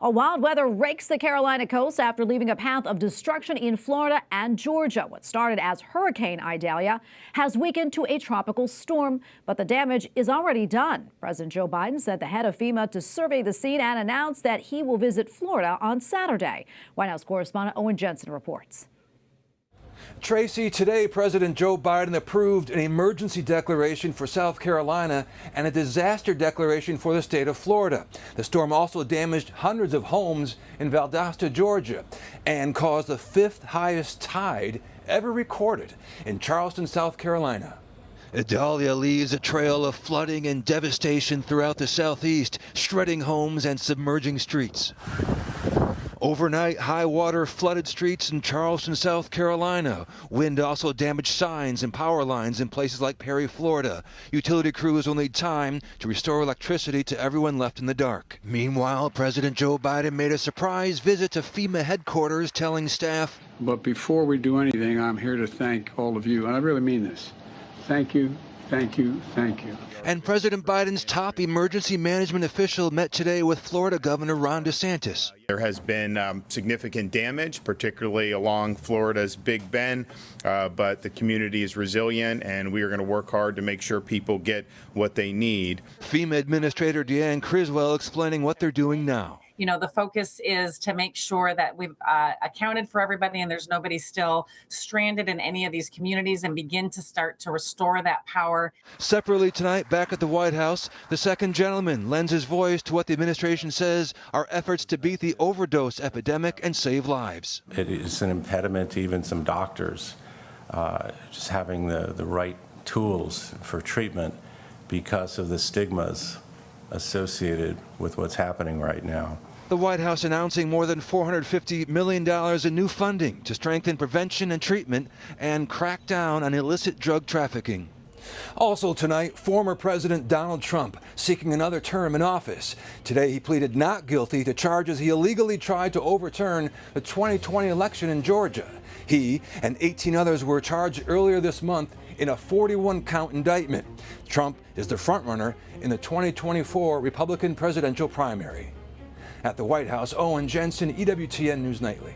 Wild weather rakes the Carolina coast after leaving a path of destruction in Florida and Georgia. What started as Hurricane Idalia has weakened to a tropical storm, but the damage is already done. President Joe Biden sent the head of FEMA to survey the scene and announced that he will visit Florida on Saturday. White House correspondent Owen Jensen reports. Tracy, today President Joe Biden approved an emergency declaration for South Carolina and a disaster declaration for the state of Florida. The storm also damaged hundreds of homes in Valdosta, Georgia, and caused the fifth highest tide ever recorded in Charleston, South Carolina. Idalia leaves a trail of flooding and devastation throughout the southeast, shredding homes and submerging streets. Overnight, high water flooded streets in Charleston, South Carolina. Wind also damaged signs and power lines in places like Perry, Florida. Utility crews will need time to restore electricity to everyone left in the dark. Meanwhile, President Joe Biden made a surprise visit to FEMA headquarters, telling staff, "But before we do anything, I'm here to thank all of you, and I really mean this. Thank you, thank you, thank you." And President Biden's top emergency management official met today with Florida Governor Ron DeSantis. There has been significant damage, particularly along Florida's Big Bend, but the community is resilient, and we are going to work hard to make sure people get what they need. FEMA Administrator Deanne Criswell explaining what they're doing now. You know, the focus is to make sure that we've accounted for everybody and there's nobody still stranded in any of these communities, and begin to start to restore that power. Separately tonight, back at the White House, the second gentleman lends his voice to what the administration says are efforts to beat the overdose epidemic and save lives. It is an impediment to even some doctors just having the right tools for treatment because of the stigmas associated with what's happening right now. The White House announcing more than $450 million in new funding to strengthen prevention and treatment and crack down on illicit drug trafficking. Also tonight, former President Donald Trump seeking another term in office. Today he pleaded not guilty to charges he illegally tried to overturn the 2020 election in Georgia. He and 18 others were charged earlier this month in a 41-count indictment. Trump is the frontrunner in the 2024 Republican presidential primary. At the White House, Owen Jensen, EWTN News Nightly.